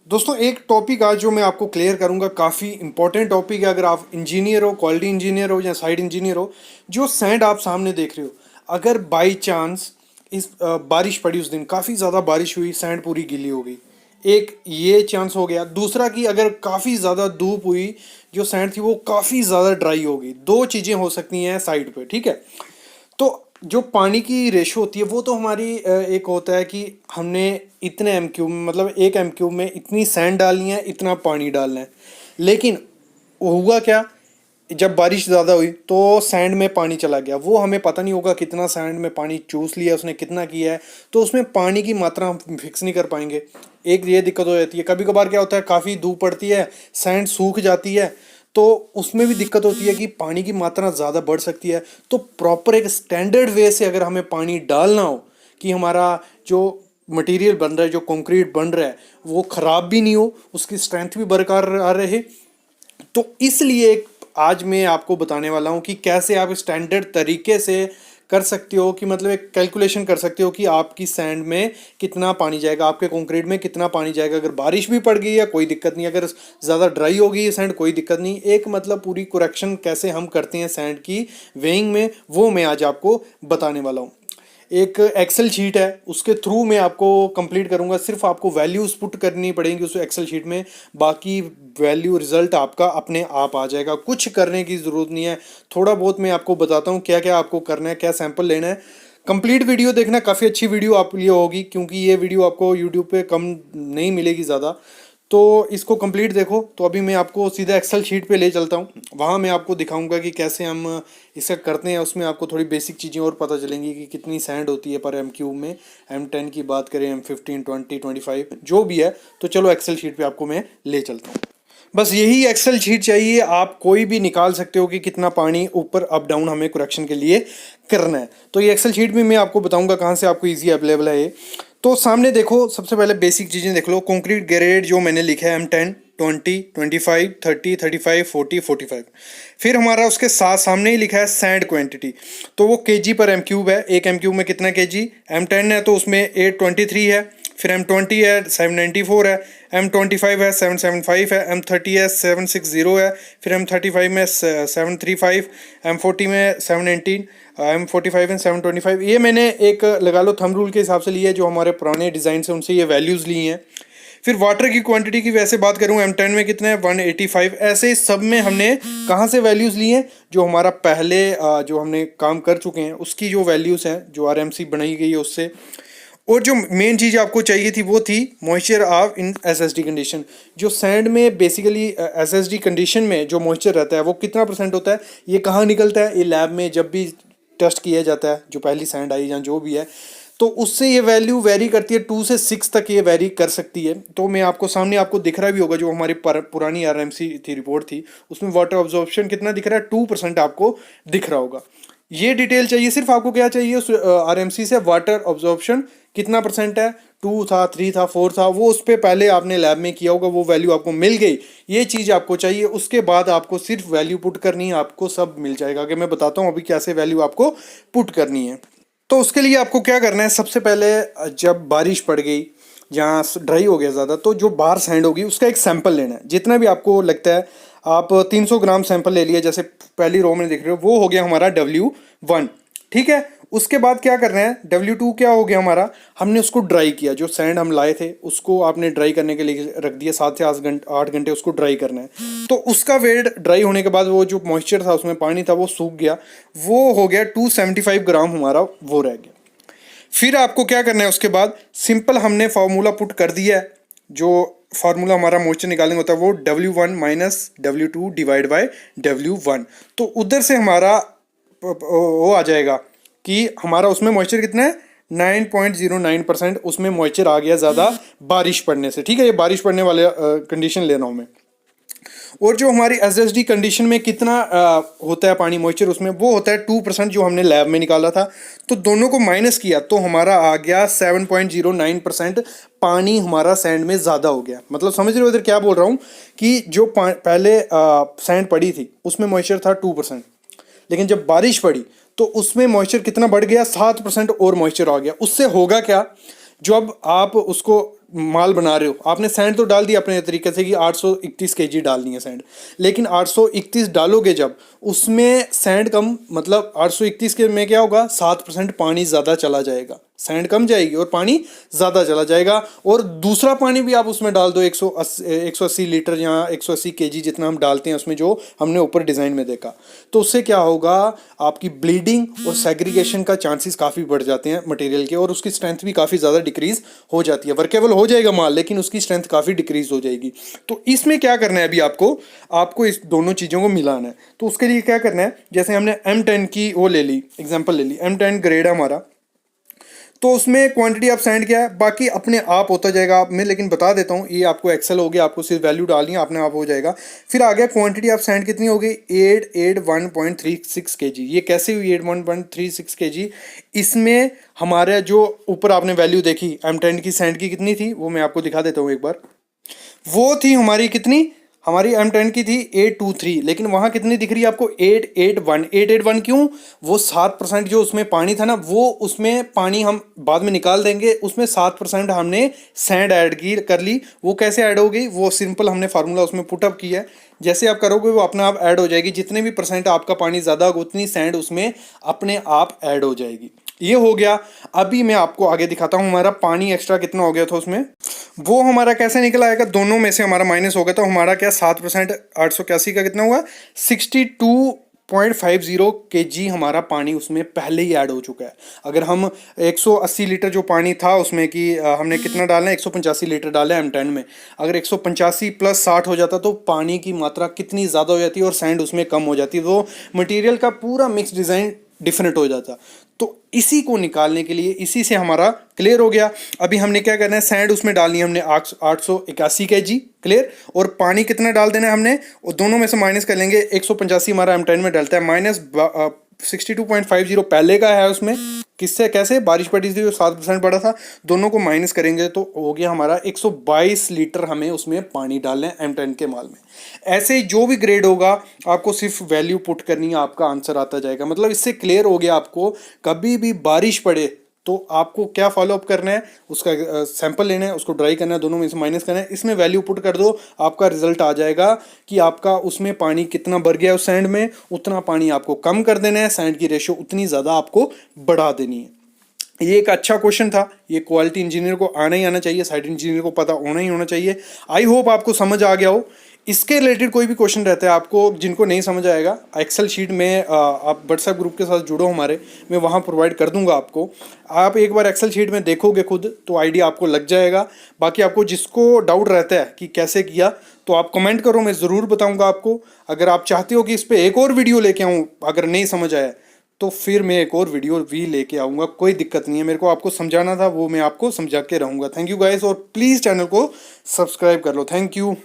दोस्तों एक टॉपिक आज जो मैं आपको क्लियर करूंगा काफ़ी इंपॉर्टेंट टॉपिक है। अगर आप इंजीनियर हो, क्वालिटी इंजीनियर हो या साइड इंजीनियर हो, जो सैंड आप सामने देख रहे हो, अगर बाई चांस बारिश पड़ी, उस दिन काफ़ी ज़्यादा बारिश हुई, सैंड पूरी गीली हो गई, एक ये चांस हो गया। दूसरा कि अगर काफ़ी ज़्यादा धूप हुई, जो सैंड थी वो काफ़ी ज़्यादा ड्राई हो गई। दो चीज़ें हो सकती हैं साइड पे, ठीक है। तो जो पानी की रेशो होती है वो तो हमारी एक होता है कि हमने इतने एम क्यूब, मतलब एक एम क्यूब में इतनी सैंड डालनी है, इतना पानी डालना है। लेकिन हुआ क्या, जब बारिश ज़्यादा हुई तो सैंड में पानी चला गया, वो हमें पता नहीं होगा कितना सैंड में पानी चूस लिया उसने, कितना किया है, तो उसमें पानी की मात्रा हम फिक्स नहीं कर पाएंगे। एक ये दिक्कत हो जाती है। कभी कभार क्या होता है, काफ़ी धूप पड़ती है, सैंड सूख जाती है, तो उसमें भी दिक्कत होती है कि पानी की मात्रा ज़्यादा बढ़ सकती है। तो प्रॉपर एक स्टैंडर्ड वे से अगर हमें पानी डालना हो कि हमारा जो मटेरियल बन रहा है, जो कंक्रीट बन रहा है, वो ख़राब भी नहीं हो, उसकी स्ट्रेंथ भी बरकरार रहे, तो इसलिए आज मैं आपको बताने वाला हूँ कि कैसे आप स्टैंडर्ड तरीके से कर सकते हो, कि मतलब एक कैलकुलेशन कर सकते हो कि आपकी सैंड में कितना पानी जाएगा, आपके कंक्रीट में कितना पानी जाएगा। अगर बारिश भी पड़ गई है कोई दिक्कत नहीं, अगर ज़्यादा ड्राई हो गई है सैंड कोई दिक्कत नहीं। एक मतलब पूरी करेक्शन कैसे हम करते हैं सैंड की वेइंग में, वो मैं आज आपको बताने वाला हूँ। एक एक्सेल शीट है, उसके थ्रू मैं आपको कंप्लीट करूंगा। सिर्फ आपको वैल्यूज पुट करनी पड़ेंगी उस एक्सेल शीट में, बाकी वैल्यू रिजल्ट आपका अपने आप आ जाएगा, कुछ करने की ज़रूरत नहीं है। थोड़ा बहुत मैं आपको बताता हूँ क्या क्या आपको करना है, क्या सैंपल लेना है। कंप्लीट वीडियो देखना, काफ़ी अच्छी वीडियो आप लिए होगी, क्योंकि ये वीडियो आपको यूट्यूब पे कम नहीं मिलेगी ज़्यादा। तो इसको कंप्लीट देखो। तो अभी मैं आपको सीधा एक्सेल शीट पे ले चलता हूँ, वहाँ मैं आपको दिखाऊंगा कि कैसे हम इसका करते हैं। उसमें आपको थोड़ी बेसिक चीज़ें और पता चलेंगी कि कितनी सैंड होती है पर एम क्यूब में। M10 की बात करें, M15, 20, 25 जो भी है, तो चलो एक्सेल शीट पे आपको मैं ले चलता हूँ। बस यही एक्सेल शीट चाहिए, आप कोई भी निकाल सकते हो कि कितना पानी ऊपर अप डाउन हमें करेक्शन के लिए करना है। तो ये एक्सेल शीट भी मैं आपको बताऊंगा कहाँ से आपको इजी अवेलेबल है ये। तो सामने देखो, सबसे पहले बेसिक चीज़ें देख लो। कंक्रीट ग्रेड जो मैंने लिखा है M10, 20, 25, 30, 35, 40, 45। फिर हमारा उसके साथ सामने ही लिखा है सैंड क्वांटिटी, तो वो केजी पर एम क्यूब है। एक एम क्यूब में कितना केजी, M10 है तो उसमें 823 है, फिर M20 है 794 है, M25 है 775 है, M30 है 760 है, फिर M35 में 735, M40 में 718, M45 में 725। ये मैंने एक लगा लो थंब रूल के हिसाब से लिया है, जो हमारे पुराने डिज़ाइन से उनसे ये वैल्यूज़ ली हैं। फिर वाटर की क्वांटिटी की वैसे बात करूँ, M10 में कितना है 185। ऐसे सब में हमने कहाँ से वैल्यूज़ ली हैं, जो हमारा पहले जो हमने काम कर चुके हैं उसकी जो वैल्यूज़ हैं, जो RMC बनाई गई है उससे। और जो मेन चीज़ आपको चाहिए थी वो थी moisture of in SSD condition. जो सैंड में बेसिकली SSD कंडीशन में जो मॉइस्चर रहता है वो कितना परसेंट होता है, ये कहाँ निकलता है, ये लैब में जब भी टेस्ट किया जाता है, जो पहली सैंड आई या जो भी है, तो उससे ये वैल्यू वेरी करती है, 2 से 6 तक ये वेरी कर सकती है। तो मैं आपको सामने आपको दिख रहा भी होगा, जो हमारी पुरानी RMC थी, रिपोर्ट थी, उसमें वाटर ऑब्जॉर्प्शन कितना दिख रहा है, 2% आपको दिख रहा होगा। ये डिटेल चाहिए, सिर्फ आपको क्या चाहिए उस RMC से, वाटर ऑब्जॉर्प्शन कितना परसेंट है, 2 था, 3 था, 4 था, वो उस पर पहले आपने लैब में किया होगा, वो वैल्यू आपको मिल गई। ये चीज़ आपको चाहिए, उसके बाद आपको सिर्फ वैल्यू पुट करनी है, आपको सब मिल जाएगा। कि मैं बताता हूँ अभी कैसे वैल्यू आपको पुट करनी है। तो उसके लिए आपको क्या करना है, सबसे पहले जब बारिश पड़ गई, जहाँ ड्राई हो गया ज़्यादा, तो जो बाहर सैंड होगी उसका एक सैंपल लेना है, जितना भी आपको लगता है। आप 300 ग्राम सैंपल ले लिया, जैसे पहली रो में दिख रहे हो, वो हो गया हमारा W1, ठीक है। उसके बाद क्या करना है, W2 क्या हो गया हमारा, हमने उसको ड्राई किया। जो सैंड हम लाए थे उसको आपने ड्राई करने के लिए रख दिया, 7 से 8 घंटे उसको ड्राई करना है। तो उसका वेट ड्राई होने के बाद वो जो मॉइस्चर था उसमें पानी था वो सूख गया, वो हो गया 275 ग्राम हमारा, वो रह गया। फिर आपको क्या करना है, उसके बाद सिंपल हमने फार्मूला पुट कर दिया है। जो फार्मूला हमारा मॉइस्चर निकालने होता है वो W1 minus W2 divide by W1। तो उधर से हमारा वो आ जाएगा कि हमारा उसमें मॉइस्चर कितना है, 9.09%। उसमें मॉइस्चर आ गया ज़्यादा बारिश पड़ने से, ठीक है। ये बारिश पड़ने वाले कंडीशन ले रहा हूँ मैं। और जो हमारी SSD कंडीशन में कितना होता है पानी मॉइस्चर, उसमें वो होता है 2%, जो हमने लैब में निकाला था। तो दोनों को माइनस किया तो हमारा आ गया 7.09%। पानी हमारा सैंड में ज़्यादा हो गया। मतलब समझ रहे हो इधर क्या बोल रहा हूँ, कि जो पहले सैंड पड़ी थी उसमें मॉइस्चर था 2%, लेकिन जब बारिश पड़ी तो उसमें मॉइस्चर कितना बढ़ गया, 7% और मॉइस्चर आ गया। उससे होगा क्या, जब आप उसको माल बना रहे हो, आपने सैंड तो डाल दिया अपने तरीके से कि 831 केजी डालनी है सैंड, लेकिन 831 डालोगे जब, उसमें सैंड कम, मतलब 831 के में क्या होगा, 7% पानी ज़्यादा चला जाएगा, सैंड कम जाएगी और पानी ज़्यादा चला जाएगा। और दूसरा पानी भी आप उसमें डाल दो 180 लीटर या 180 केजी जितना हम डालते हैं उसमें, जो हमने ऊपर डिज़ाइन में देखा, तो उससे क्या होगा, आपकी ब्लीडिंग और सेग्रीगेशन का चांसेस काफ़ी बढ़ जाते हैं मटेरियल के, और उसकी स्ट्रेंथ भी काफ़ी ज़्यादा डिक्रीज हो जाती है। वर्केबल हो जाएगा माल, लेकिन उसकी स्ट्रेंथ काफ़ी डिक्रीज हो जाएगी। तो इसमें क्या करना है, अभी आपको इस दोनों चीज़ों को मिलाना है। तो उसके लिए क्या करना है, जैसे हमने M10 की वो ले ली, एग्जाम्पल ले ली, M10 ग्रेड हमारा, तो उसमें क्वांटिटी ऑफ सैंड क्या है, बाकी अपने आप होता जाएगा। आप मैं लेकिन बता देता हूँ, ये आपको एक्सेल हो गया, आपको सिर्फ वैल्यू डालनी है, अपने आप हो जाएगा। फिर आ गया क्वांटिटी ऑफ सैंड कितनी हो गई, 881.36 केजी। ये कैसे हुई 81.36 केजी, इसमें हमारा जो ऊपर आपने वैल्यू देखी M10 की सैंड की कितनी थी, वो मैं आपको दिखा देता हूँ एक बार। वो थी हमारी कितनी, हमारी M10 की थी 823, लेकिन वहाँ कितनी दिख रही है आपको, 881 क्यों, वो 7% जो उसमें पानी था ना, वो उसमें पानी हम बाद में निकाल देंगे, उसमें 7% हमने सैंड ऐड की कर ली। वो कैसे ऐड होगी, वो सिंपल हमने फार्मूला उसमें पुटअप किया है, जैसे आप करोगे वो अपने आप ऐड हो जाएगी। जितने भी परसेंट आपका पानी ज़्यादा होगा उतनी सैंड उसमें अपने आप ऐड हो जाएगी। ये हो गया। अभी मैं आपको आगे दिखाता हूँ हमारा पानी एक्स्ट्रा कितना हो गया था उसमें, वो हमारा कैसे निकल आएगा, दोनों में से हमारा माइनस हो गया, तो हमारा क्या 7%, 881 का कितना हुआ, 62.50 केजी हमारा पानी उसमें पहले ही ऐड हो चुका है। अगर हम 180 लीटर जो पानी था उसमें कि हमने कितना डालना है, 185 लीटर डाला है M10 में, अगर 185 प्लस 60 हो जाता तो पानी की मात्रा कितनी ज़्यादा हो जाती है और सैंड उसमें कम हो जाती है, तो मटेरियल का पूरा मिक्स डिज़ाइन डिफरेंट हो जाता। तो इसी को निकालने के लिए, इसी से हमारा क्लियर हो गया। अभी हमने क्या करना है, सैंड उसमें डालनी है हमने 881 केजी, क्लियर, और पानी कितना डाल देना है हमने, और दोनों में से माइनस कर लेंगे। 185 हमारा M10 में डलता है, माइनस 62.50 पहले का है उसमें, किससे कैसे, बारिश पड़ी थी जो 7% पड़ा था, दोनों को माइनस करेंगे तो हो गया हमारा 122 लीटर हमें उसमें पानी डालना है M10 के माल में। ऐसे ही जो भी ग्रेड होगा आपको सिर्फ वैल्यू पुट करनी है, आपका आंसर आता जाएगा। मतलब इससे क्लियर हो गया, आपको कभी भी बारिश पड़े तो आपको क्या फॉलोअप करना है, उसका सैंपल लेना है, उसको ड्राई करना है, दोनों में से माइनस करना है, इसमें वैल्यू पुट कर दो, आपका रिजल्ट आ जाएगा कि आपका उसमें पानी कितना भर गया उस सैंड में, उतना पानी आपको कम कर देना है, सैंड की रेशियो उतनी ज़्यादा आपको बढ़ा देनी है। ये एक अच्छा क्वेश्चन था, ये क्वालिटी इंजीनियर को आना ही आना चाहिए, साइट इंजीनियर को पता होना ही होना चाहिए। आई होप आपको समझ आ गया हो। इसके रिलेटेड कोई भी क्वेश्चन रहता है आपको जिनको नहीं समझ आएगा, एक्सेल शीट में आप व्हाट्सएप ग्रुप के साथ जुड़ो हमारे, मैं वहाँ प्रोवाइड कर दूंगा आपको। आप एक बार एक्सेल शीट में देखोगे खुद तो आइडिया आपको लग जाएगा। बाकी आपको जिसको डाउट रहता है कि कैसे किया, तो आप कमेंट करो, मैं ज़रूर बताऊँगा आपको। अगर आप चाहते हो कि इस पर एक और वीडियो लेके आऊँ, अगर नहीं समझ आया तो फिर मैं एक और वीडियो भी लेके आऊँगा, कोई दिक्कत नहीं है। मेरे को आपको समझाना था, वो मैं आपको समझा के रहूँगा। थैंक यू गाइस, और प्लीज़ चैनल को सब्सक्राइब कर लो। Thank you.